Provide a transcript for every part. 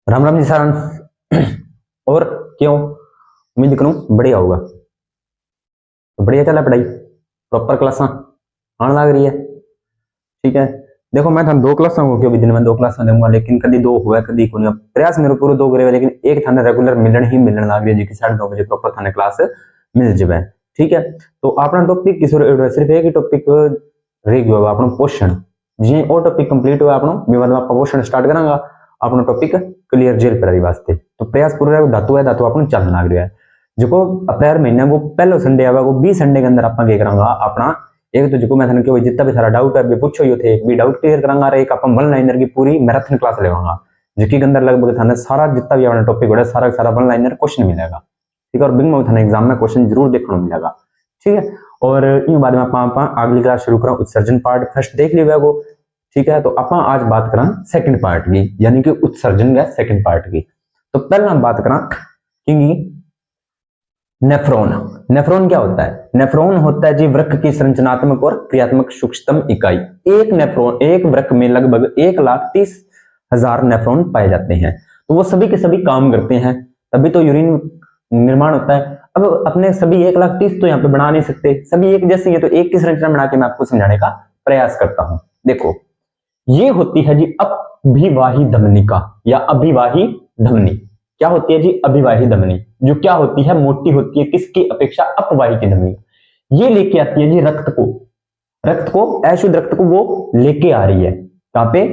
राम राम जी सारांश। और क्यों? उम्मीद करूं बढ़िया होगा। तो बढ़िया चला पढ़ाई, प्रॉपर क्लासा आने लग रही है। ठीक है, देखो मैं थाने दो क्लासा हो दिन में दो क्लासा दूंगा, लेकिन कभी दो हुआ कभी को प्रयास मेरे पूरे दो करे, लेकिन एक थाने रेगुलर मिलने लग रही है जी 2:30 बजे प्रॉपर थाने क्लास मिल जाए। ठीक है, तो अपना टॉपिक किस सिर्फ एक ही टॉपिक रह गया अपना पोषण। जी वो टॉपिक कंप्लीट हुआ अपना बाद पोषण स्टार्ट करांगा अपना टॉपिक क्लियर जेल पर वास्ते। तो प्रयास पूरा धातु है, धातु अपन चलना लग रहा है। जो अप्रैल महीने को पहला संडे आएगा वो 20 संडे के अंदर आप करांगा अपना एक तो जो मैं थाने जितना भी सारा डाउट है पूछो यो थे भी डाउट क्लियर करांगा, एक अपन वन लाइनर की पूरी मैराथन क्लास लेवांगा जिसके अंदर लगभग थाने सारा जितना भी अपना टॉपिक हो सारा सारा वन लाइनर क्वेश्चन मिलेगा। ठीक है, और बिंग में थाने एग्जाम में क्वेश्चन जरूर देखने को मिलेगा। ठीक है, और इन बाद में आप अगली क्लास शुरू करा उत्सर्जन पार्ट फर्स्ट देख लिया वो। ठीक है, तो आप आज बात करा सेकंड पार्ट की, यानी कि उत्सर्जन का सेकंड पार्ट की। तो पहले हम बात करा कि नेफ्रॉन। नेफ्रॉन क्या होता है? नेफ्रॉन होता है जी वृक्क की संरचनात्मक और क्रियात्मक सूक्ष्मतम इकाई। एक नेफ्रॉन, एक वृक्क में लगभग 1,30,000 नेफ्रॉन पाए जाते हैं। तो वो सभी के सभी काम करते हैं, तभी तो यूरिन निर्माण होता है। अब अपने सभी 1,30,000 तो यहाँ पे बना नहीं सकते, सभी एक जैसे ही है, तो एक की संरचना बना के मैं आपको समझाने का प्रयास करता हूं। देखो, ये होती है जी अभिवाही धमनिका या अभिवाही धमनी। क्या होती है जी? अभिवाही धमनी, जो क्या होती है? मोटी होती है किसकी अपेक्षा? अपवाही की धमनी। ये लेके आती है जी रक्त को, रक्त को अशुद्ध रक्त को वो लेके आ रही है कहां पे?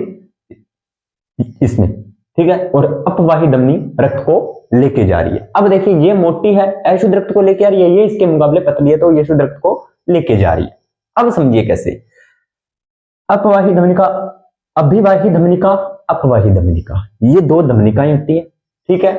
इसमें। ठीक है, और अपवाही धमनी रक्त को लेके जा रही है। अब देखिए ये मोटी है, अशुद्ध रक्त को लेके आ रही है, ये इसके मुकाबले पतली है तो ये शुद्ध रक्त को लेके जा रही है। अब समझिए कैसे। अपवाही धमनिका, अभिवाही धमनिका, अपवाही धमनिका, ये दो धमनिकाएं होती है। ठीक है,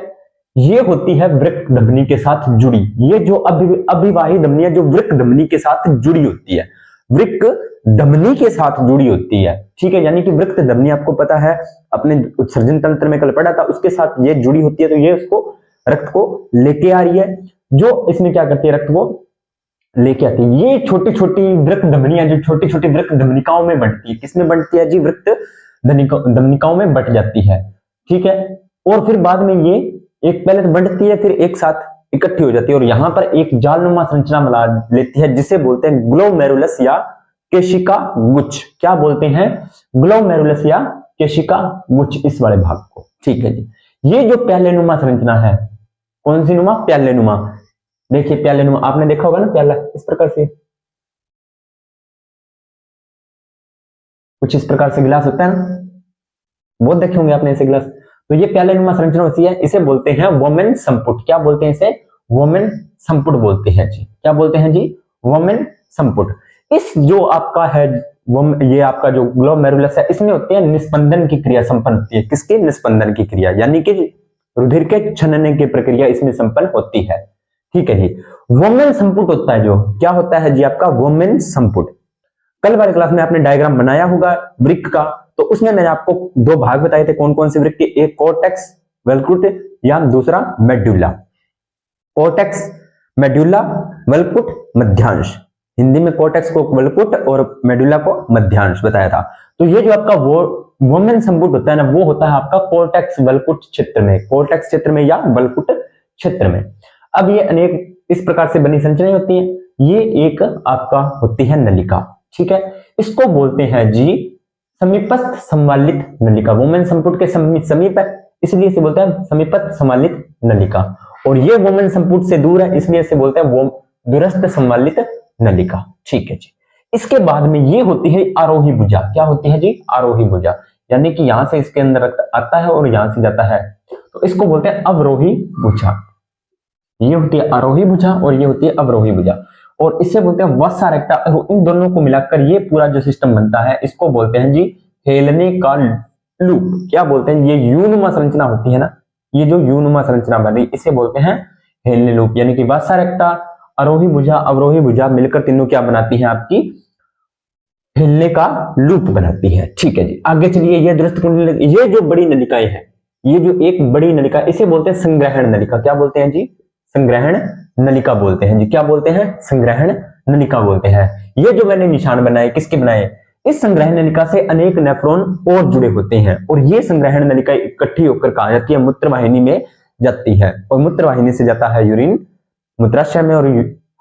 ये होती है वृक्क धमनी के साथ जुड़ी। ये जो अभिवाही धमनी है जो वृक्क धमनी के साथ जुड़ी होती है, वृक्क धमनी के साथ जुड़ी होती है। ठीक है, यानी कि वृक्क धमनी आपको पता है अपने उत्सर्जन तंत्र में कल पढ़ा था, उसके साथ ये जुड़ी होती है, तो ये उसको रक्त को लेके आ रही है। जो इसमें क्या करती है? रक्त को लेके आती है। ये छोटी छोटी वृक्क धमनियां जो छोटी छोटी वृक्क धमनिकाओं में बढ़ती है, किसमें बढ़ती है जी? वृक्क धमनिकाओं में बढ़ जाती है। ठीक है, और फिर बाद में ये एक पहले तो बढ़ती है फिर एक साथ इकट्ठी हो जाती है, और यहां पर एक जालनुमा संरचना बना लेती है जिसे बोलते हैं ग्लोमेरुलस या केशिका गुच्छ। क्या बोलते हैं? ग्लोमेरुलस या केशिका गुच्छ, इस वाले भाग को। ठीक है जी, ये जो प्यालेनुमा संरचना है, कौन सी नुमा? प्यालेनुमा। देखिए प्यालेनुमा आपने देखा होगा ना, प्याला इस प्रकार से, कुछ इस प्रकार से गिलास होता है ना, बहुत देखे होंगे आपने ऐसे गिलास। तो ये प्यालेनुमा संरचना होती है, इसे बोलते हैं वोमेन संपुट। क्या बोलते हैं इसे? वोमेन संपुट बोलते हैं जी। क्या बोलते हैं जी? वोमेन संपुट। इस जो आपका है ये आपका जो ग्लोमेरुलस है, इसमें होती है निस्पंदन की क्रिया संपन्न होती है। किसकी? निस्पंदन की क्रिया, यानी कि रुधिर के छनने की प्रक्रिया इसमें संपन्न होती है। ठीक है जी, वोमेन संपुट होता है जो, क्या होता है जी आपका? वोमेन संपुट। कल वाली क्लास में आपने डायग्राम बनाया होगा वृक्क का, तो उसमें मैंने आपको दो भाग बताए थे कौन कौन से वृक्क के, एक कोर्टेक्स वल्कुट या दूसरा मेड्यूला। कोर्टेक्स, मेड्यूला, वल्कुट, मध्यांश। हिंदी में कोर्टेक्स को वल्कुट और मेडुला को मध्यांश बताया था। तो ये जो आपका वो वोमेन संपुट होता है ना, वो होता है आपका कोर्टेक्स वल्कुट क्षेत्र में, कोर्टेक्स क्षेत्र में या वल्कुट क्षेत्र में। अब ये अनेक इस प्रकार से बनी संरचनाएं होती हैं। ये एक आपका होती है नलिका। ठीक है, इसको बोलते हैं जी समीपस्थ संवालित नलिका। वोमेन संपुट के समीप है इसलिए इसे बोलते हैं समीपस्थ संवालित नलिका, और ये वोमेन संपुट से दूर है इसलिए इसे बोलते हैं वो दूरस्थ संवालित नलिका। ठीक है जी, इसके बाद में ये होती है आरोही भुजा। क्या होती है जी? आरोही भुजा, यानी कि यहां से इसके अंदर आता है और यहां से जाता है, तो इसको बोलते हैं अवरोही भुजा। ये होती है आरोही भुजा और ये होती है अवरोही भुजा, और इससे बोलते हैं वसा रेक्टा। इन दोनों को मिलाकर ये पूरा जो सिस्टम बनता है इसको बोलते हैं जी हेलने का लूप। क्या बोलते हैं? ये यूनुमा संरचना होती है ना, ये जो यूनुमा संरचना बन रही इसे बोलते हैं हेलने लूप, यानी कि वसा रेक्टा, आरोही भुजा, अवरोही भुजा मिलकर तीनों क्या बनाती है? आपकी हिलने का लूप बनाती है। ठीक है जी, आगे चलिए। ये दुरस्थ कुंडली, ये जो बड़ी नलिकाएं हैं, ये जो एक बड़ी नलिका इसे बोलते हैं संग्रहण नलिका। क्या बोलते हैं जी? संग्रहण नलिका बोलते हैं जी। क्या बोलते हैं? संग्रहण नलिका बोलते हैं। ये जो मैंने निशान बनाए किसके बनाए? इस संग्रहण नलिका से अनेक नेफ्रॉन और जुड़े होते हैं और ये संग्रहण नलिका इकट्ठी होकर कहाँ जाती है, मूत्रवाहिनी में जाती है और मूत्रवाहिनी से जाता है यूरिन मूत्राशय में और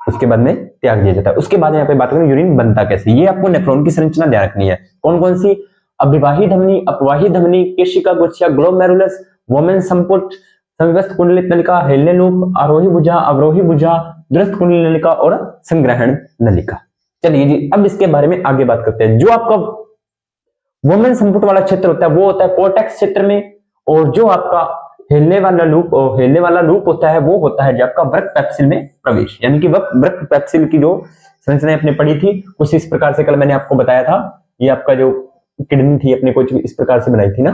उसके बाद में त्याग दिया जाता है। उसके बाद यहाँ पे बात करें यूरिन बनता कैसे, ये आपको नेफ्रॉन की संरचना ध्यान रखनी है। कौन कौन सी, अभिवाही धमनी, अपवाही धमनी, केशिका गुच्छा, ग्लोमेरुलस, वोमेन संपुट, समीपस्थ कुंडलित नलिका, हेलने लूप, आरोही भुजा, अवरोही भुजा, दूरस्थ कुंडली नलिका और संग्रहण नलिका। चलिए जी अब इसके बारे में आगे बात करते हैं। जो आपका वोमेन संपुट वाला क्षेत्र होता है वो होता है कोर्टेक्स क्षेत्र में, और जो आपका हिलने वाला लूप होता है वो होता है जो आपका वृक्क पेप्सिल में प्रवेश, यानी कि वृक्क पेप्सिल की जो संरचना आपने पढ़ी थी कुछ इस प्रकार से, कल मैंने आपको बताया था, ये आपका जो किडनी थी अपने कुछ इस प्रकार से बनाई थी ना,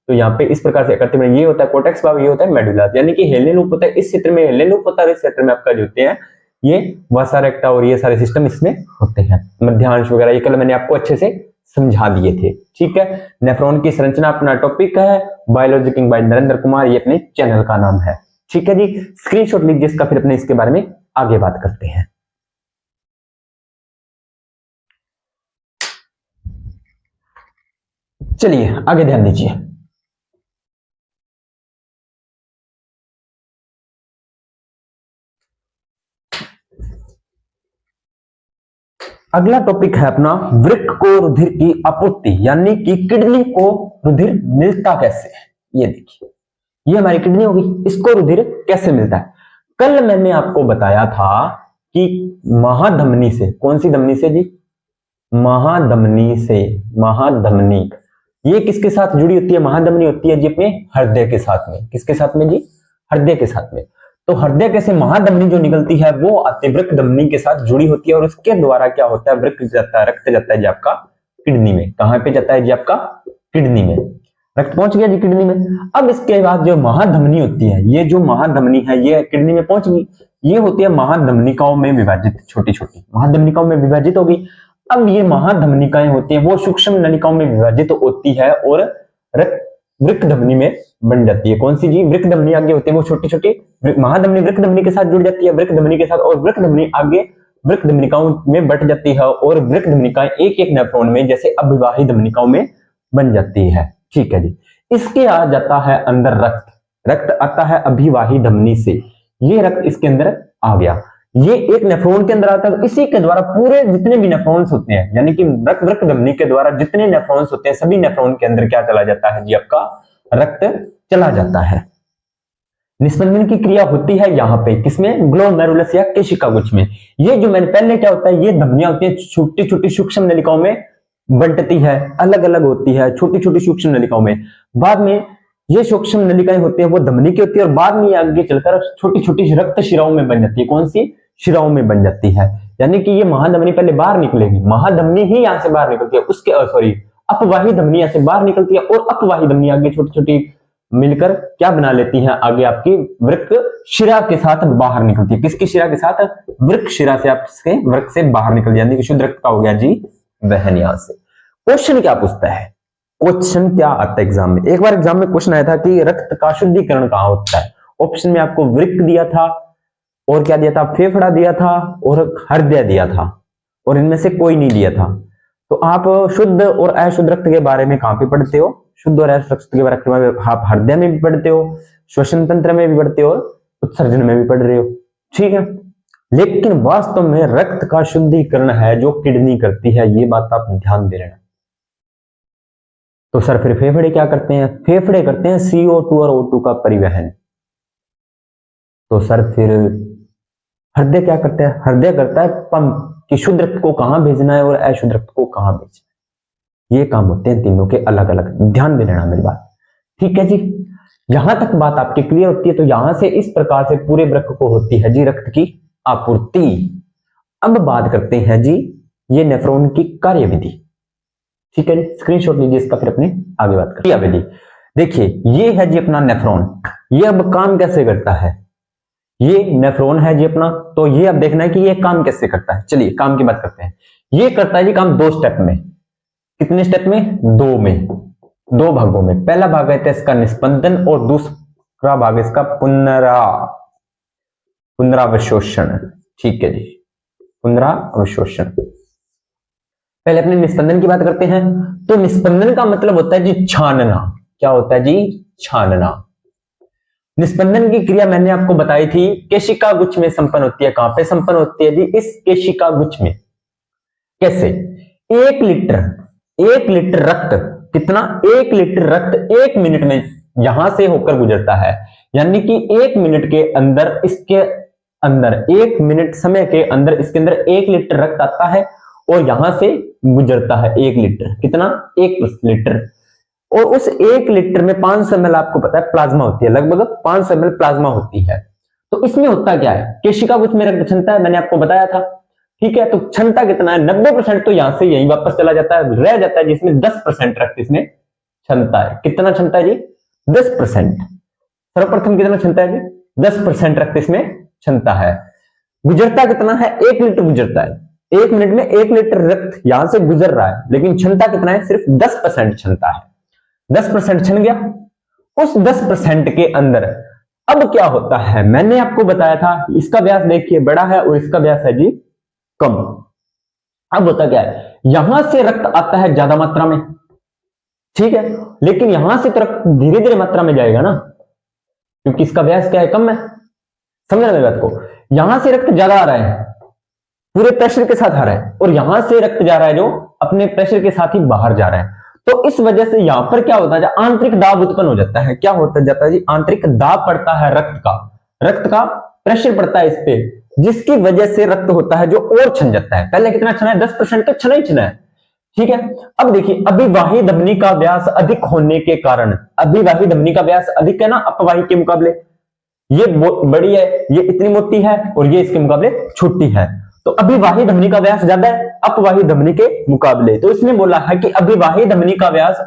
तो यहाँ पे इस प्रकार से करते हैं, ये होता है कोर्टेक्स भाग, ये होता है मेडुला, यानी कि हेलने लूप होता है इस क्षेत्र में, हेलने लूप होता है इस क्षेत्र में आपका जो होते हैं ये वसा रेक्टा और ये सारे सिस्टम इसमें होते हैं, मध्यांश वगैरह ये कल मैंने आपको अच्छे से समझा दिए थे। ठीक है, नेफ्रॉन की संरचना अपना टॉपिक है, biology king bye Narendra Kumar, ये अपने चैनल का नाम है। ठीक है जी, स्क्रीनशॉट लीजिए इसका, फिर अपने इसके बारे में आगे बात करते हैं। चलिए आगे ध्यान दीजिए। अगला टॉपिक है अपना वृक्क को रुधिर की आपूर्ति, यानी कि किडनी को रुधिर मिलता कैसे है। ये देखिए ये हमारी किडनी होगी, इसको रुधिर कैसे मिलता है। कल मैंने आपको बताया था कि महाधमनी से, कौन सी धमनी से जी, महाधमनी से, महाधमनी ये किसके साथ जुड़ी होती है, महाधमनी होती है जी अपने हृदय के साथ में, किसके साथ में जी, हृदय के साथ में। तो हृदय के से महाधमनी जो निकलती है वो अतिवृक्क धमनी के साथ जुड़ी होती है और उसके द्वारा क्या होता है, वृक्क जाता है, रक्त जाता है जी आपका किडनी में। कहां पे जाता है जी आपका किडनी में, रक्त पहुंच गया जी किडनी में। अब इसके बाद जो महाधमनी होती है, ये जो महाधमनी है ये किडनी में पहुंच गई, ये होती है महाधमनिकाओं में विभाजित, छोटी छोटी महाधमनिकाओं में विभाजित होगी। अब ये महाधमनिकाएं होती हैं वो सूक्ष्म नलिकाओं में विभाजित होती है और वृक्क धमनी में बन जाती है। कौन सी जी, वृक्क धमनी आगे होती है वो छोटी छोटी, महाधमनी वृक्क धमनी के साथ जुड़ जाती है, वृक्क धमनी के साथ, और वृक्क धमनी आगे वृक्क धमनिकाओं में बट जाती है और वृक्क धमनिकाएं एक एक नेफ्रॉन में जैसे अभिवाही धमनिकाओं में बन जाती है। ठीक है जी, इसके आ जाता है अंदर रक्त, रक्त आता है अभिवाही धमनी से, ये रक्त इसके अंदर आ गया, ये एक नेफ्रॉन के अंदर आता है, इसी के द्वारा पूरे जितने भी नेफ्रॉन्स होते हैं, यानी कि वृक्क धमनी के द्वारा जितने नेफ्रॉन्स होते हैं सभी नेफ्रॉन के अंदर क्या चला जाता है जी आपका रक्त चला जाता है। निस्पंदन की क्रिया होती है यहाँ पे किसमें, ग्लोमेरुलस या केशिका गुच्छ में। ये जो मैंने पहले क्या होता है, ये धमनियां होती है छोटी छोटी सूक्ष्म नलिकाओं में बंटती है, अलग अलग होती है छोटी छोटी सूक्ष्म नलिकाओं में, बाद में ये सूक्ष्म नलिकाएं होती है वो धमनी की होती है और बाद में आगे चलकर छोटी छोटी रक्त शिराओं में बन जाती है। कौन सी, शिराओं में बन जाती है, यानी कि ये महाधमनी पहले बाहर निकलेगी, महाधमनी ही यहाँ से बाहर निकलती है, उसके सॉरी अपवाही धमनी यहाँ से बाहर निकलती है और अपवाही धमनी आगे छोटी छोटी मिलकर क्या बना लेती है, आगे आपकी वृक्क शिरा के साथ बाहर निकलती है। किसकी शिरा के साथ, वृक्क शिरा से आपके वृक्क से बाहर निकल जाती है, शुद्ध रक्त का हो गया जी वहन। यहां से क्वेश्चन क्या पूछता है, क्वेश्चन क्या आता है एग्जाम में, एक बार एग्जाम में क्वेश्चन आया था कि रक्त का शुद्धिकरण कहां होता है। ऑप्शन में आपको वृक्क दिया था और क्या दिया था, फेफड़ा दिया था और हृदय दिया था, और इनमें से कोई नहीं दिया था। तो आप शुद्ध और अशुद्ध रक्त के बारे में कहां पे पढ़ते हो, शुद्ध और अशुद्ध रक्त के बारे में आप हृदय में भी पढ़ते हो, श्वसन तंत्र में भी पढ़ते हो, उत्सर्जन में भी पढ़ रहे हो। ठीक है, लेकिन वास्तव में रक्त का शुद्धिकरण है जो किडनी करती है, ये बात आप ध्यान दे लेना। तो सर फिर फेफड़े क्या करते हैं, फेफड़े करते हैं CO2 और O2 का परिवहन। तो सर फिर हृदय क्या करता है, हृदय करता है पंप कि शुद्ध रक्त को कहां भेजना है और अशुद्ध रक्त को कहां भेजना है। ये काम होते हैं तीनों के अलग अलग, ध्यान दे लेना मेरी बात। ठीक है जी, यहां तक बात आपकी क्लियर होती है। तो यहां से इस प्रकार से पूरे वृक्क को होती है जी रक्त की आपूर्ति। अब बात करते हैं जी ये नेफ्रॉन की कार्यविधि। ठीक है, स्क्रीनशॉट लीजिए इसका, फिर अपने आगे बात करें। क्रियाविधि देखिए, ये है जी अपना नेफ्रॉन, ये अब काम कैसे करता है, ये नेफ्रॉन है जी अपना, तो ये अब देखना है कि ये काम कैसे करता है। चलिए काम की बात करते हैं। ये करता है जी काम 2 स्टेप में, कितने स्टेप में, 2 में, 2 भागों में। पहला भाग है इसका निस्पंदन और दूसरा भाग इसका पुनरावशोषण। ठीक है जी, पुनरावशोषण। पहले अपने निस्पंदन की बात करते हैं। तो निस्पंदन का मतलब होता है जी छानना। क्या होता है जी? छानना। निस्पंदन की क्रिया मैंने आपको बताई थी, केशिका गुच्छ में संपन्न होती है। कहां पे संपन्न होती है जी? इस केशिका गुच्छ में। कैसे? 1 लीटर रक्त, कितना? 1 लीटर रक्त 1 मिनट में यहां से होकर गुजरता है। यानी कि 1 मिनट के अंदर, इसके अंदर 1 मिनट समय के अंदर इसके अंदर 1 लीटर रक्त आता है और यहां से गुजरता है 1 लीटर। कितना? 1 लीटर। और उस 1 लीटर में 500 ml आपको पता है प्लाज्मा होती है, लगभग 500 ml प्लाज्मा होती है। तो इसमें होता क्या है? केशिका गुच्छ में रक्त क्षमता है, मैंने आपको बताया था। ठीक है, तो क्षमता कितना है? 90% तो यहां से यहीं वापस चला जाता है, रह जाता है जिसमें 10% रक्त इसमें क्षमता है। कितना क्षमता है जी? 10%। सर्वप्रथम कितना क्षमता है जी? 10% रक्त इसमें क्षमता है। गुजरता कितना है? 1 लीटर गुजरता है। 1 मिनट में 1 लीटर रक्त यहां से गुजर रहा है, लेकिन क्षमता कितना है? सिर्फ 10% क्षमता है। 10% छन गया। उस 10% के अंदर अब क्या होता है? मैंने आपको बताया था, इसका व्यास देखिए बड़ा है और इसका व्यास है जी कम। अब होता क्या है? यहां से रक्त आता है ज्यादा मात्रा में, ठीक है, लेकिन यहां से तो रक्त धीरे धीरे मात्रा में जाएगा ना, क्योंकि इसका व्यास क्या है? कम है। समझना मेरी बात को? यहां से रक्त ज्यादा आ रहा है, पूरे प्रेशर के साथ आ रहा है, और यहां से रक्त जा रहा है जो अपने प्रेशर के साथ ही बाहर जा रहा है। तो इस वजह से यहां पर क्या होता है? आंतरिक दाब उत्पन्न हो जाता है। क्या होता जाता है जी? आंतरिक दाब पड़ता है रक्त का प्रेशर पड़ता है इस पे, जिसकी वजह से रक्त होता है जो और छन जाता है। पहले कितना छना है? 10% तो छना ही छना है। ठीक है, अब देखिए अभिवाही धमनी का व्यास अधिक होने के कारण, अभिवाही धमनी का व्यास अधिक है ना अपवाही के मुकाबले, ये बड़ी है, ये इतनी मोटी है और ये इसके मुकाबले छोटी है। तो अभिवाही धमनी का व्यास ज्यादा है अपवाही धमनी के मुकाबले। तो इसने बोला है कि अभिवाही धमनी का व्यास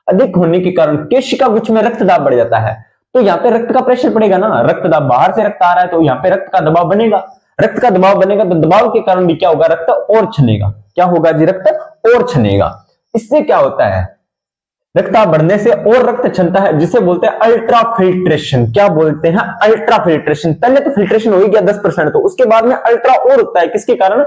अधिक होने के कारण केशिका गुच्छ में रक्त दाब बढ़ जाता है। तो यहाँ पे रक्त का प्रेशर पड़ेगा ना, रक्त दाब, बाहर से रक्त आ रहा है तो यहाँ पे रक्त का दबाव बनेगा। रक्त का दबाव बनेगा तो दबाव के कारण भी क्या होगा? रक्त और छनेगा। क्या होगा जी? रक्त और छनेगा। इससे क्या होता है? रक्तदाब बढ़ने से और रक्त क्षमता है, जिसे बोलते हैं अल्ट्रा फिल्ट्रेशन। क्या बोलते हैं? Ultra filtration. पहले तो फिल्ट्रेशन हो ही गया 10%, तो उसके बाद में अल्ट्रा और होता है। किसके कारण?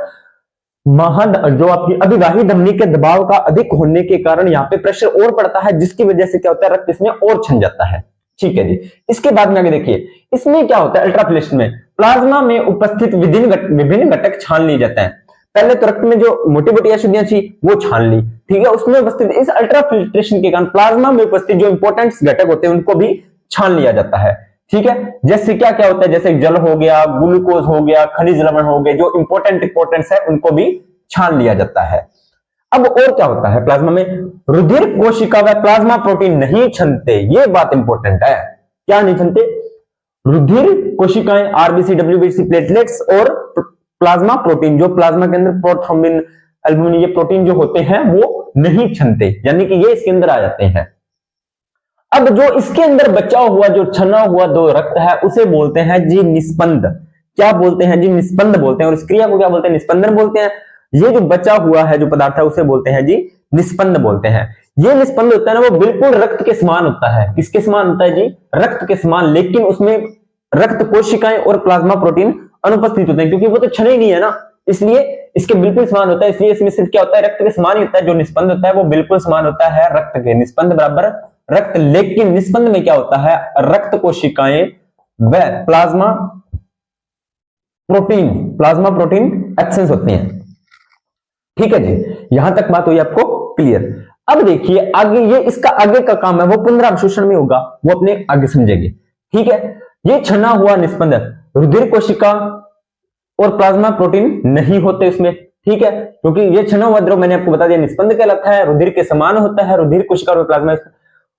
जो आपकी अभिवाही धमनी के दबाव का अधिक होने के कारण यहाँ पे प्रेशर और पड़ता है, जिसकी वजह से क्या होता है? रक्त इसमें और छन जाता है। ठीक है जी। इसके बाद में आगे देखिए, इसमें क्या होता है? अल्ट्रा फिल्ट्रेशन में प्लाज्मा में उपस्थित विभिन्न घटक छान लिए जाते हैं। पहले तो रक्त में जो मोटी मोटी अशुद्धियां थी वो छान ली, ठीक है, उसमें उपस्थित इस अल्ट्रा फिल्ट्रेशन के कारण प्लाज्मा में उपस्थित जो इंपॉर्टेंट घटक होते हैं उनको भी छान लिया जाता है। ठीक है, जैसे क्या क्या होता है? जैसे जल हो गया, ग्लूकोज हो गया, खनिज लवण हो गए, जो इंपॉर्टेंट है उनको भी छान लिया जाता है। अब और क्या होता है प्लाज्मा में? रुधिर कोशिका व प्लाज्मा प्रोटीन नहीं छनते। ये बात इंपॉर्टेंट है। क्या नहीं छनते? रुधिर कोशिकाएं, आरबीसी, डब्ल्यूबीसी, प्लेटलेट्स और प्लाज्मा प्रोटीन, जो प्लाज्मा के अंदर प्रोथ्रोम्बिन, एल्बुमिन, ये प्रोटीन जो होते हैं वो नहीं छनते, यानी कि ये इसके अंदर आ जाते हैं। अब जो इसके अंदर बचा हुआ, जो छना हुआ दो रक्त है, उसे बोलते हैं जी निस्पंद। क्या बोलते हैं जी? निस्पंद बोलते हैं। और इस क्रिया को क्या बोलते हैं? निस्पंदन बोलते हैं। ये जो बचा हुआ है जो पदार्थ है उसे बोलते हैं जी निस्पंद बोलते हैं। ये निस्पंद होता है ना, वो बिल्कुल रक्त के समान होता है। किसके समान होता है जी? रक्त के समान, लेकिन उसमें रक्त कोशिकाएं और प्लाज्मा प्रोटीन अनुपस्थित होते हैं, क्योंकि वो तो छने ही नहीं है ना, इसलिए इसके बिल्कुल समान होता है। इसलिए इसमें सिर्फ क्या होता है? रक्त के समान ही होता है। जो निस्पंद होता है वो बिल्कुल समान होता है रक्त के। निस्पंद बराबर रक्त। लेकिन निस्पंद में क्या होता है? रक्त कोशिकाएं व प्लाज्मा प्रोटीन एक्सेंस होती हैं। ठीक है जी, यहां तक बात हुई आपको क्लियर। अब देखिए आगे, ये इसका आगे का काम है वो पुनरावशोषण में होगा, वो अपने आगे समझेंगे। ठीक है, ये छना हुआ निस्पंद रुधिर कोशिका और प्लाज्मा प्रोटीन नहीं होते इसमें। ठीक है, क्योंकि ये छना हुआ द्रव मैंने आपको बता दिया निस्पंद कहलाता है, रुधिर के समान होता है, रुधिर कोशिका और प्लाज्मा।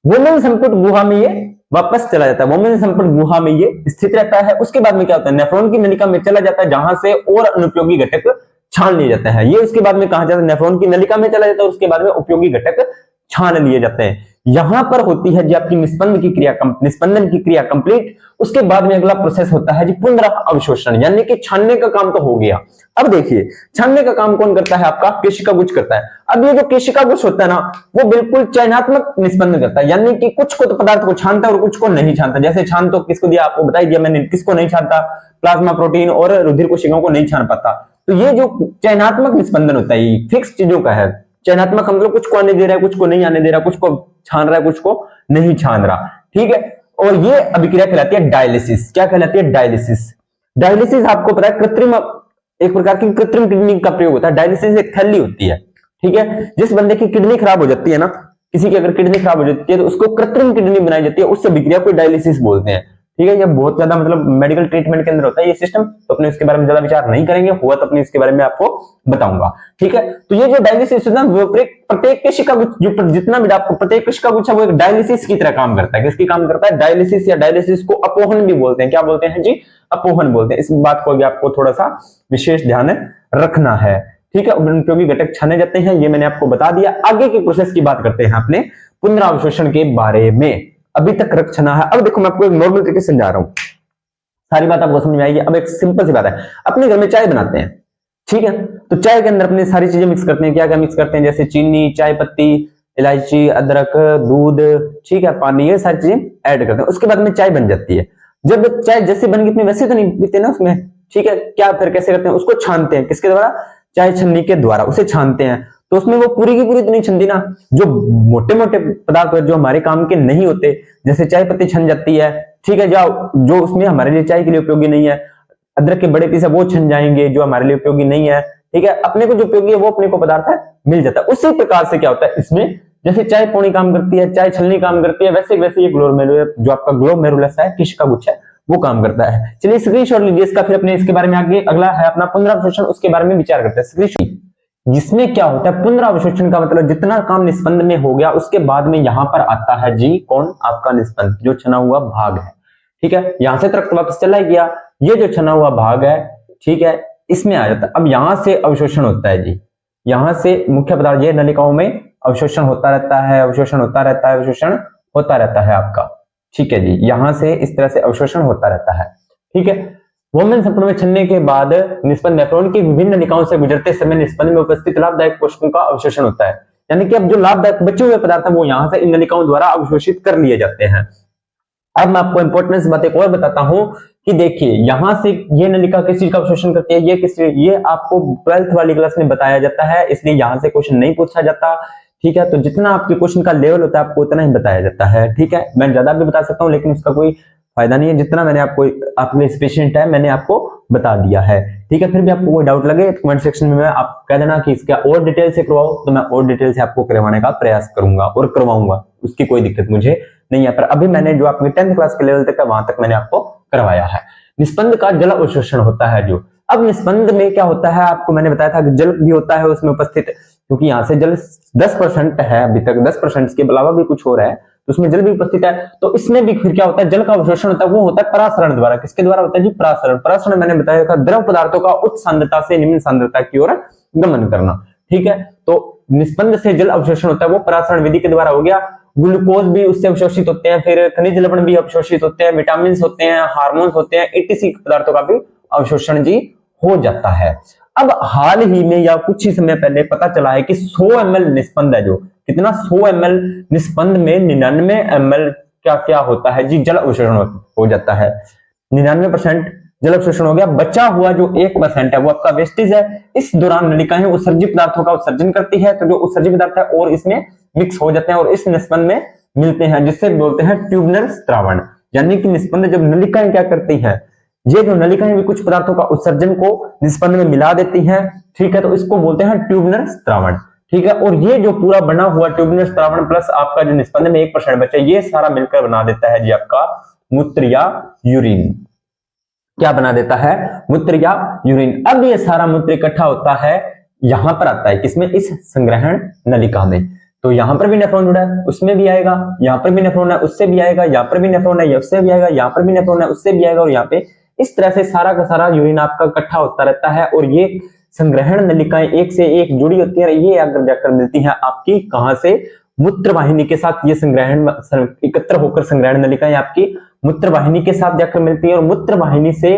वोमेन संपुट गुहा में ये वापस चला जाता है, वोमेन संपुट गुहा में ये स्थित रहता है। उसके बाद में क्या होता है? नेफ्रॉन की नलिका में चला जाता है, जहां से और अनुपयोगी घटक छान लिए जाते हैं। ये उसके बाद में कहा जाता है? नेफ्रॉन की नलिका में चला जाता है, उसके बाद में उपयोगी घटक छान लिए जाते हैं। यहां पर होती है जी आपकी निस्पंदन की क्रिया कंप्लीट। उसके बाद में अगला प्रोसेस होता है जी पुनरावशोषण, यानी कि छानने का काम तो हो गया। अब देखिए छानने का काम कौन करता है? आपका केशिका गुच्छ करता है। अब ये जो केशिका गुच्छ होता है ना, वो बिल्कुल चयनात्मक निस्पंदन करता है, यानी कि कुछ को तो पदार्थ को छानता है और कुछ को नहीं छानता। जैसे छान तो किसको दिया? आपको बता दिया मैंने, किसको नहीं छानता? प्लाज्मा प्रोटीन और रुधिर कोशिकाओं को नहीं छान पाता। तो ये जो चयनात्मक निस्पंदन होता है, ये फिक्स चीजों का है। चयनात्मक हम लोग कुछ को आने दे रहा है, कुछ को नहीं आने दे रहा, कुछ को छान रहा है, कुछ को नहीं छान रहा, ठीक है। और ये अभिक्रिया कहलाती है डायलिसिस। क्या कहलाती है? डायलिसिस। डायलिसिस आपको पता है कृत्रिम, एक प्रकार की कृत्रिम किडनी का प्रयोग होता है। डायलिसिस एक थैली होती है, ठीक है। जिस बंदे की किडनी खराब हो जाती है ना, किसी की अगर किडनी खराब हो जाती है तो उसको कृत्रिम किडनी बनाई जाती है, उस अभिक्रिया को डायलिसिस बोलते हैं, ठीक है। ये बहुत ज्यादा मतलब मेडिकल ट्रीटमेंट के अंदर होता है ये सिस्टम, तो अपने इसके बारे में ज्यादा विचार नहीं करेंगे, हुआ तो अपने इसके बारे में आपको बताऊंगा, ठीक है। तो ये जो डायलिसिस है ना, प्रत्येक कोशिका जो जितना भी आपको प्रत्येक कोशिका गुच्छ है वो एक डायलिसिस की तरह काम करता है। किसकी काम करता है? डायलिसिस, या डायलिसिस को अपोहन भी बोलते हैं। क्या बोलते हैं जी? अपोहन बोलते हैं। इस बात को भी आपको थोड़ा सा विशेष ध्यान रखना है, ठीक है। उपयोगी घटक छाने जाते हैं, ये मैंने आपको बता दिया। आगे की प्रोसेस की बात करते हैं अपने पुनरावशोषण के बारे में। अभी तक रक्त छना है। अब देखो मैं आपको एक नॉर्मल तरीके से समझा रहा हूं, सारी बात आपको समझ में आएगी। अब एक सिंपल सी बात है, अपने घर में चाय बनाते हैं, ठीक है। तो चाय के अंदर अपने सारी चीजें मिक्स करते हैं। क्या क्या मिक्स करते हैं? जैसे चीनी, चाय पत्ती, इलायची, अदरक, दूध, ठीक है, पानी, ये सारी चीजें ऐड करते हैं। उसके बाद में चाय बन जाती है। जब चाय जैसे बन गई अपनी वैसे तो नहीं पीते ना उसमें, ठीक है। क्या फिर कैसे करते हैं? उसको छानते हैं। किसके द्वारा? चाय छन्नी के द्वारा उसे छानते हैं। तो उसमें वो पूरी की पूरी तो नहीं छनती ना, जो मोटे मोटे पदार्थ जो हमारे काम के नहीं होते, जैसे चाय पत्ती छन जाती है, ठीक है, जो उसमें हमारे लिए चाय के लिए उपयोगी नहीं है। अदरक के बड़े पीस है वो छन जाएंगे, जो हमारे लिए उपयोगी नहीं है, ठीक है। अपने को जो उपयोगी है वो अपने को पदार्थ है मिल जाता है। उसी प्रकार से क्या होता है इसमें, जैसे चाय पौनी काम करती है, चाय छलनी काम करती है, वैसे वैसे ये ग्लोमेरुलस, जो आपका ग्लोमेरुलस है, कोशिका गुच्छ है, वो काम करता है। चलिए स्क्रीनशॉट लीजिए इसका, फिर अपने इसके बारे में आगे अगला है अपना पुनरावशोषण, उसके बारे में विचार करते हैं। स्क्रीनशॉट जिसमें क्या होता है पुनरावशोषण का मतलब जितना काम निस्पंद में हो गया उसके बाद में यहां पर आता है जी कौन? आपका निस्पंद, जो छना हुआ भाग है, ठीक है। यहां से रक्त वापस चला गया, ये जो छना हुआ भाग है, ठीक है, इसमें आ जाता है। अब यहां से अवशोषण होता है जी, यहां से मुख्य पदार्थ ये नलिकाओं में अवशोषण होता रहता है, अवशोषण होता रहता है, अवशोषण होता रहता है आपका, ठीक है जी। यहां से इस तरह से अवशोषण होता रहता है, ठीक है। वोमेन संपूर्ण में छनने के बाद निस्पंद नेफ्रॉन की विभिन्न नलिकाओं से गुजरते समय निस्पंद में उपस्थित लाभदायक कोशिकाओं का अवशोषण होता है। यानी कि अब जो लाभदायक बचे हुए पदार्थ हैं वो यहां से इन नलिकाओं द्वारा अवशोषित कर लिए जाते हैं। अब मैं आपको इंपॉर्टेंस बात एक और बताता हूं कि देखिए यहां से ये नलिका किस चीज का अवशोषण करती है, ये आपको 12th वाली क्लास में बताया जाता है, इसलिए यहां से क्वेश्चन नहीं पूछा जाता, ठीक है। तो जितना आपके क्वेश्चन का लेवल होता है आपको उतना ही बताया जाता है, ठीक है। मैं ज्यादा भी बता सकता हूं लेकिन उसका कोई फायदा नहीं है, जितना मैंने आपको अपने सफिशिएंट है मैंने आपको बता दिया है, ठीक है। फिर भी आपको कोई डाउट लगे तो कमेंट सेक्शन में आप कह देना कि इसका और डिटेल से करवाओ, तो मैं और डिटेल से आपको करवाने का प्रयास करूंगा और करवाऊंगा, उसकी कोई दिक्कत मुझे नहीं है। पर अभी मैंने जो आपके 10th क्लास के लेवल तक है वहां तक मैंने आपको करवाया है। निस्पंद का जल अवशोषण होता है जो, अब निस्पंद में क्या होता है आपको मैंने बताया था कि जल भी होता है उसमें उपस्थित, क्योंकि यहाँ से जल 10% है, अभी तक 10% के अलावा भी कुछ हो रहा है तो उसमें जल भी उपस्थित है। तो इसमें भी फिर क्या होता है, जल का अवशोषण होता है, वो होता है परासरण द्वारा। किसके द्वारा होता है जी? परासरण। परासरण मैंने बताया था द्रव पदार्थों का उच्च सांद्रता से निम्न सांद्रता की ओर गमन करना, ठीक है। तो निस्पंद से जल अवशोषण होता है वो परासरण विधि के द्वारा हो गया। ग्लूकोज भी उससे अवशोषित होते हैं, फिर खनिज लवण भी अवशोषित होते हैं, विटामिन होते हैं, हार्मोन्स होते हैं, एटीसी पदार्थों का भी अवशोषण जी हो जाता है। अब हाल ही में या कुछ ही समय पहले पता चला है कि 100 ml निस्पंद है जो, कितना 100 ml निस्पंद में 99 ml क्या क्या होता है जी? जल अवशोषण हो जाता है। 99% जल अवशोषण हो गया। बचा हुआ जो 1% है वो आपका वेस्टेज है। इस दौरान नलिकाएं उत्सर्जित पदार्थों का उत्सर्जन करती है, तो जो उत्सर्जित पदार्थ है और इसमें मिक्स हो जाते हैं और इस निस्पंद में मिलते हैं, जिससे बोलते हैं ट्यूबुलर स्त्रावण। यानी कि निस्पंद जब नलिकाएं क्या करती हैं, ये जो नलिकाएं भी कुछ पदार्थों का उत्सर्जन को निस्पंद में मिला देती हैं, ठीक है, तो इसको बोलते हैं ट्यूबुलर स्त्रावण, ठीक है। और ये जो पूरा बना हुआ ट्यूबुलर स्त्रावण प्लस आपका जो निस्पंद में 1% बचा, ये सारा मिलकर बना देता है जी आपका मूत्र या यूरिन। क्या बना देता है? मूत्र या यूरिन। अब ये सारा मूत्र इकट्ठा होता है, यहां पर आता है किसमें? इस संग्रहण नलिका में। तो यहां पर भी नेफ्रॉन जुड़ा है उसमें भी आएगा, यहां पर भी नेफ्रॉन है उससे भी आएगा, यहां पर भी नेफ्रॉन है उससे भी आएगा, यहां पर भी नेफ्रॉन है उससे भी आएगा, और यहाँ पे इस तरह से सारा का सारा यूरिन आपका इकट्ठा होता रहता है। और ये संग्रहण नलिकाएं एक से एक जुड़ी होती है, ये आकर जाकर मिलती है आपकी कहां से? मूत्र वाहिनी के साथ। ये संग्रहण एकत्र होकर संग्रहण नलिकाएं आपकी मूत्र वाहिनी के साथ जाकर मिलती है, और मूत्र वाहिनी से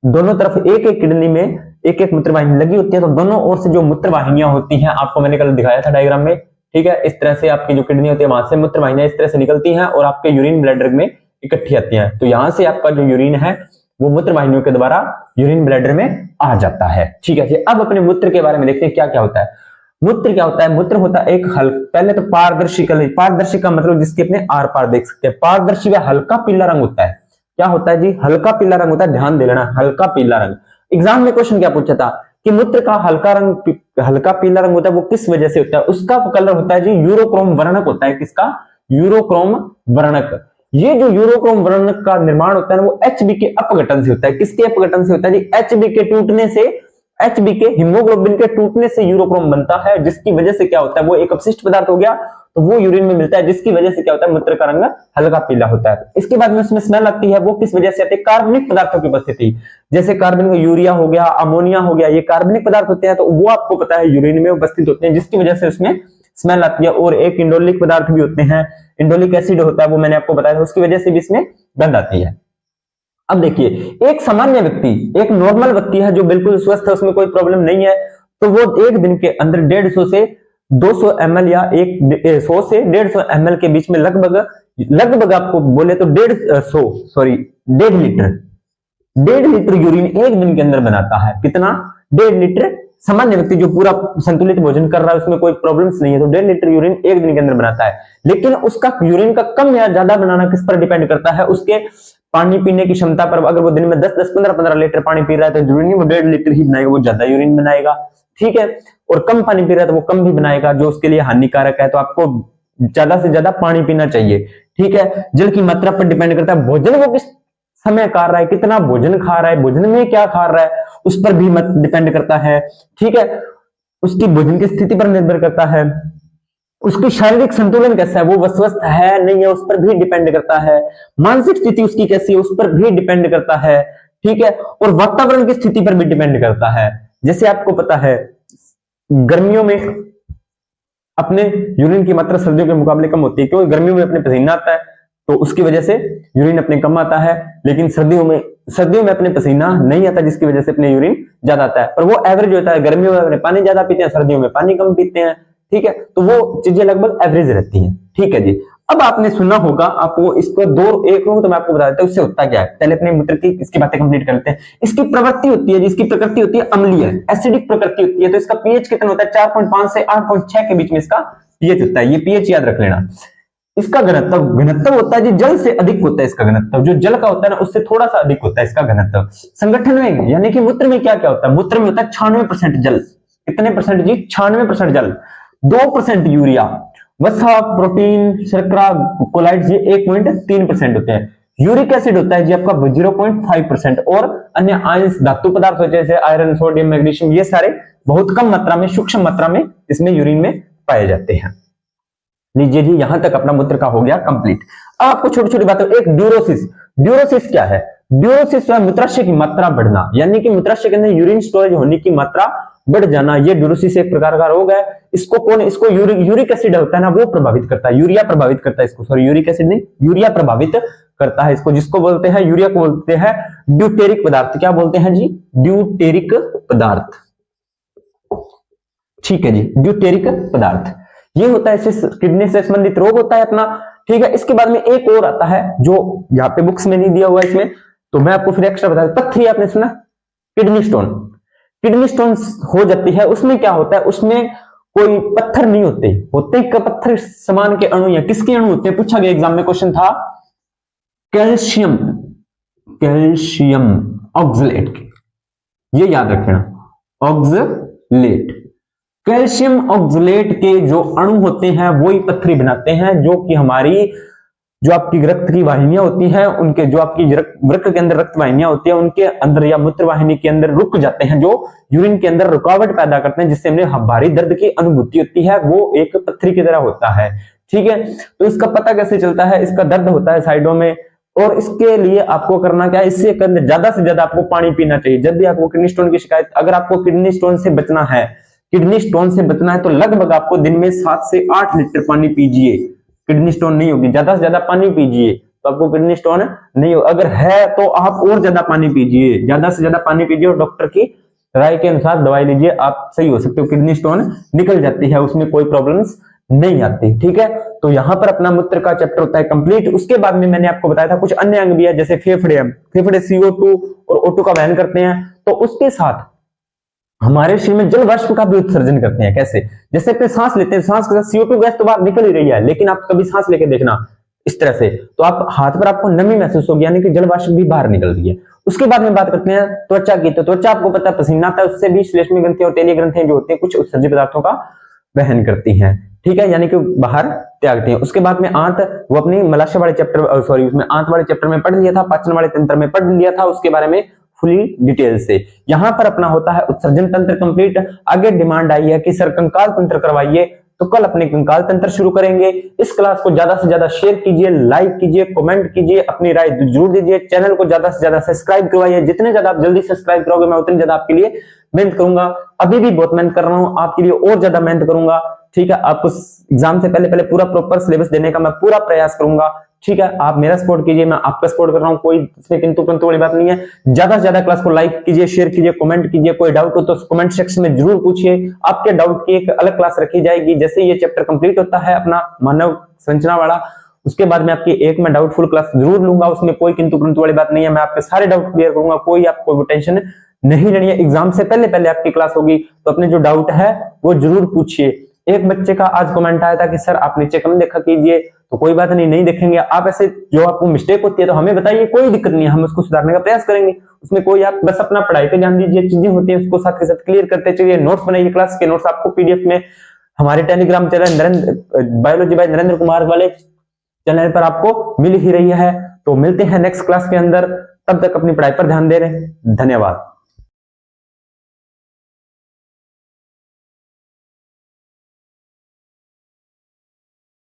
दोनों तरफ एक एक किडनी में एक एक मूत्र वाहिनी लगी होती है। तो दोनों ओर से जो मूत्र वाहिनियां होती हैं, आपको मैंने कल दिखाया था डायग्राम में, ठीक है। इस तरह से आपकी जो किडनी होती है वहां से मूत्र वाहिनियां इस तरह से निकलती हैं और आपके यूरिन ब्लैडर में इकट्ठी आती हैं। तो यहां से आपका जो यूरिन है वो मूत्र वाहिनियों के द्वारा यूरिन ब्लैडर में आ जाता है। ठीक है जी, अब अपने मूत्र के बारे में देखते हैं क्या क्या होता है। मूत्र क्या होता है? मूत्र होता है एक पहले तो पारदर्शी कलर। पारदर्शी का मतलब जिसके अपने आर पार देख सकते हैं। पारदर्शी व हल्का पीला रंग होता है। क्या होता है जी? हल्का पीला रंग होता है। ध्यान दे लेना, हल्का पीला रंग। एग्जाम में क्वेश्चन क्या पूछा था कि मूत्र का हल्का पीला रंग होता है, वो किस वजह से होता है? उसका कलर होता है जी यूरोक्रोम वर्णक होता है। किसका? यूरोक्रोम वर्णक। ये जो यूरोक्रोम वर्णक का निर्माण होता है ना, वो एचबी के अपघटन से होता है। किसके अपघटन से होता है जी? एचबी के टूटने से, एचबी के हीमोग्लोबिन के टूटने से यूरोक्रोम बनता है, जिसकी वजह से क्या होता है? वो एक अपशिष्ट पदार्थ हो गया, तो वो यूरिन में मिलता है, जिसकी वजह से क्या होता है? मूत्र का रंग हल्का पीला होता है। इसके बाद में उसमें स्मेल आती है, वो किस वजह से आती है? कार्बनिक पदार्थों की उपस्थिति। जैसे कार्बन का यूरिया हो गया, अमोनिया हो गया, ये कार्बनिक पदार्थ होते हैं, तो वो आपको पता है यूरिन में उपस्थित होते हैं, जिसकी वजह से उसमें स्मेल आती है। और एक इंडोलिक पदार्थ भी होते हैं, इंडोलिक एसिड होता है, वो मैंने आपको बताया था, उसकी वजह से भी इसमें गंध आती है। अब देखिए, एक सामान्य व्यक्ति, एक नॉर्मल व्यक्ति है जो बिल्कुल स्वस्थ है, उसमें कोई प्रॉब्लम नहीं है, तो वो एक दिन के अंदर 150 से 200 ml या 100 से 150 ml के बीच में लगभग आपको बोले तो 1.5 लीटर यूरिन एक दिन के अंदर बनाता है। कितना? 1.5 लीटर। सामान्य व्यक्ति जो पूरा संतुलित भोजन कर रहा है, उसमें कोई प्रॉब्लम्स नहीं है, तो 1.5 लीटर यूरिन एक दिन के अंदर बनाता है। लेकिन उसका यूरिन का कम या ज्यादा बनाना किस पर डिपेंड करता है? उसके पानी पीने की क्षमता पर। अगर वो दिन में 10-10, 15-15 लीटर पानी पी रहा है, तो जरूरी नहीं वो 1.5 लीटर ही बनाएगा, वो ज्यादा यूरिन बनाएगा। ठीक है। और कम पानी पी रहा है तो वो कम भी बनाएगा, जो उसके लिए हानिकारक है। तो आपको ज्यादा से ज्यादा पानी पीना चाहिए। ठीक है। जल की मात्रा पर डिपेंड करता है। भोजन वो किस समय खा रहा है, कितना भोजन खा रहा है, भोजन में क्या खा रहा है, उस पर भी डिपेंड करता है। ठीक है। उसकी भोजन की स्थिति पर निर्भर करता है। उसकी शारीरिक संतुलन कैसा है, वो स्वस्थ है नहीं है, उस पर भी डिपेंड करता है। मानसिक स्थिति उसकी कैसी है, उस पर भी डिपेंड करता है। ठीक है। और वातावरण की स्थिति पर भी डिपेंड करता है। जैसे आपको पता है, गर्मियों में अपने यूरिन की मात्रा सर्दियों के मुकाबले कम होती है, क्योंकि गर्मियों में अपने पसीना आता है, तो उसकी वजह से यूरिन अपने कम आता है। लेकिन सर्दियों में अपने पसीना नहीं आता, जिसकी वजह से अपने यूरिन ज्यादा आता है। पर वो एवरेज होता है, गर्मियों में अपने पानी ज्यादा पीते हैं, सर्दियों में पानी कम पीते हैं। ठीक है। तो वो चीजें लगभग एवरेज रहती हैं। ठीक है जी। अब आपने सुना होगा, आपको इसको एक तो मैं आपको बता देता हूँ इससे होता क्या है। पहले अपने मूत्र की इसकी बातें कंप्लीट कर लेते हैं। इसकी प्रवृत्ति होती है, जिसकी प्रकृति होती है अम्लीय, एसिडिक प्रकृति होती है। तो इसका पीएच कितना होता है? 4.5 से 8.6 के बीच में इसका पीएच होता है। ये पीएच याद रख लेना। इसका घनत्व होता है जी, जल से अधिक होता है इसका घनत्व। जो जल का होता है ना, उससे थोड़ा सा अधिक होता है इसका घनत्व। संगठन में यानी कि मूत्र में क्या क्या होता है? मूत्र में होता है 96% जल। कितने परसेंट जी? 96% जल, 2% यूरिया, वसा, प्रोटीन, शर्करा, कोलाइड्स, ये 1.3% होते हैं। यूरिक एसिड होता है जी आपका 0.5%। और अन्य आयंस, धातु पदार्थ होते हैं जैसे आयरन, सोडियम, मैग्नीशियम, ये सारे बहुत कम मात्रा में, सूक्ष्म मात्रा में इसमें यूरिन में पाए जाते हैं। लीजिए जी, यहां तक अपना मूत्र का हो गया कंप्लीट। अब आपको छोटी छोटी बातें। एक ड्यूरोसिस। ड्यूरोसिस क्या है? ड्यूरोसिस है मूत्राशय की मात्रा बढ़ना, यानी कि मूत्राशय के अंदर यूरिन स्टोरेज होने की मात्रा बढ़ जाना। ये ड्यूरोसिस एक प्रकार का रोग है। इसको यूरिक एसिड होता है ना, वो प्रभावित करता है। यूरिया प्रभावित करता है इसको, सॉरी यूरिक एसिड नहीं, यूरिया प्रभावित करता है इसको, जिसको बोलते हैं, यूरिया को बोलते हैं ड्यूटेरिक पदार्थ। क्या बोलते हैं जी? ड्यूटेरिक पदार्थ। ठीक है जी, ड्यूटेरिक पदार्थ ये होता है, इससे किडनी से संबंधित रोग होता है अपना। ठीक है। इसके बाद में एक और आता है जो यहाँ पे बुक्स में नहीं दिया हुआ इसमें, तो मैं आपको फिर एक्स्ट्रा बता दूं। पथरी आपने सुना? Kidney stone. किडनी स्टोन हो जाती है, उसमें क्या होता है? उसमें कोई पत्थर नहीं होते पत्थर समान के अणु, या किसके अणु होते हैं? पूछा गया एग्जाम में, क्वेश्चन था कैल्शियम ऑक्सलेट के, ये याद रखना, ऑक्सलेट। कैल्शियम ऑक्सलेट के जो अणु होते हैं वो ही पथरी बनाते हैं, जो कि हमारी जो आपकी रक्त की वाहिनियां होती हैं, उनके जो आपकी वृक्क के अंदर रक्त वाहिनियां होती है, उनके अंदर या मूत्र वाहिनी के अंदर रुक जाते हैं, जो यूरिन के अंदर रुकावट पैदा करते हैं, जिससे हमें भारी दर्द की अनुभूति होती है। वो एक पथरी की तरह होता है। ठीक है। तो इसका पता कैसे चलता है? इसका दर्द होता है साइडों में, और इसके लिए आपको करना क्या है? इससे ज्यादा से ज्यादा आपको पानी पीना चाहिए। जब भी आपको किडनी स्टोन की शिकायत, अगर आपको किडनी स्टोन से बचना है, तो लगभग आपको दिन में 7 से 8 लीटर पानी पीजिए। किडनी स्टोन नहीं होगी, ज्यादा से ज्यादा पानी पीजिए तो आपको किडनी स्टोन नहीं हो। अगर है तो आप और ज्यादा पानी पीजिए, ज्यादा से ज्यादा पानी पीजिए, और डॉक्टर की राय के अनुसार दवाई लीजिए, आप सही हो सकते हो। किडनी स्टोन निकल जाती है, उसमें कोई प्रॉब्लम्स नहीं आती। ठीक है, तो यहां पर अपना मूत्र का चैप्टर होता है कंप्लीट। उसके बाद में मैंने आपको बताया था कुछ अन्य अंग भी है, जैसे फेफड़े, फेफड़े CO2 और O2 का वहन करते हैं, तो उसके साथ हमारे शरीर में जल वाष्प का भी उत्सर्जन करते हैं। कैसे? जैसे अपने सांस लेते हैं, सांस के साथ CO2 गैस तो बाहर निकल ही रही है, लेकिन आप कभी सांस लेके देखना इस तरह से, तो आप हाथ पर आपको नमी महसूस होगी, यानी कि जल वाष्प भी बाहर निकल रही है। उसके बाद में बात करते हैं त्वचा की। तो त्वचा आपको पता है पसीना आता है, उससे भी श्लेष्मी ग्रंथियां और तेलीय ग्रंथियां जो होती है कुछ उत्सर्जित पदार्थों का वहन करती हैं। ठीक है, यानी कि बाहर त्यागती हैं। उसके बाद में आंत, वो अपनी मलाशय वाले चैप्टर, सॉरी उसमें आंत वाले चैप्टर में पढ़ लिया था, पाचन वाले तंत्र में पढ़ लिया था, उसके बारे में फुली डिटेल से। यहां पर अपना होता है उत्सर्जन तंत्र कंप्लीट। आगे डिमांड आई है कि सर कंकाल तंत्र करवाइए, तो कल अपने कंकाल तंत्र शुरू करेंगे। इस क्लास को ज्यादा से ज्यादा शेयर कीजिए, लाइक कीजिए, कमेंट कीजिए, अपनी राय जरूर दीजिए, चैनल को ज्यादा से ज्यादा सब्सक्राइब करवाइए। जितने ज्यादा आप जल्दी सब्सक्राइब करोगे मैं उतनी ज्यादा आपके लिए मेहनत करूंगा। अभी भी बहुत मेहनत कर रहा हूं, आपके लिए और ज्यादा मेहनत करूंगा। ठीक है, आपको एग्जाम से पहले पहले पूरा प्रॉपर सिलेबस देने का मैं पूरा प्रयास करूंगा। ठीक है, आप मेरा सपोर्ट कीजिए, मैं आपका सपोर्ट कर रहा हूं, कोई इसमें किंतु परंतु वाली बात नहीं है। ज्यादा से ज्यादा क्लास को लाइक कीजिए, शेयर कीजिए, कमेंट कीजिए। कोई डाउट हो तो कमेंट सेक्शन में जरूर पूछिए, आपके डाउट की एक अलग क्लास रखी जाएगी। जैसे ये चैप्टर कंप्लीट होता है अपना मानव संरचना वाला, उसके बाद में आपकी एक मैं डाउटफुल क्लास जरूर लूंगा। उसमें कोई किंतु परंतु वाली बात नहीं है, मैं आपके सारे डाउट क्लियर करूंगा, कोई आपको टेंशन नहीं लेनी है। एग्जाम से पहले पहले आपकी क्लास होगी, तो अपने जो डाउट है वो जरूर पूछिए। एक बच्चे का आज कमेंट आया था कि सर आप नीचे कम देखा कीजिए, तो कोई बात नहीं, नहीं देखेंगे। आप ऐसे जो आपको मिस्टेक होती है तो हमें बताइए, कोई दिक्कत नहीं है, हम उसको सुधारने का प्रयास करेंगे। उसमें कोई, आप बस अपना पढ़ाई पे ध्यान दीजिए, चीजें होती है उसको साथ के साथ क्लियर करते चलिए। नोट्स बनाइए, क्लास के नोट्स आपको PDF में हमारे Telegram channel Narendra biology by Narendra Kumar वाले चैनल पर आपको मिल ही रही है। तो मिलते हैं नेक्स्ट क्लास के अंदर, तब तक अपनी पढ़ाई पर ध्यान दे रहे हैं। धन्यवाद।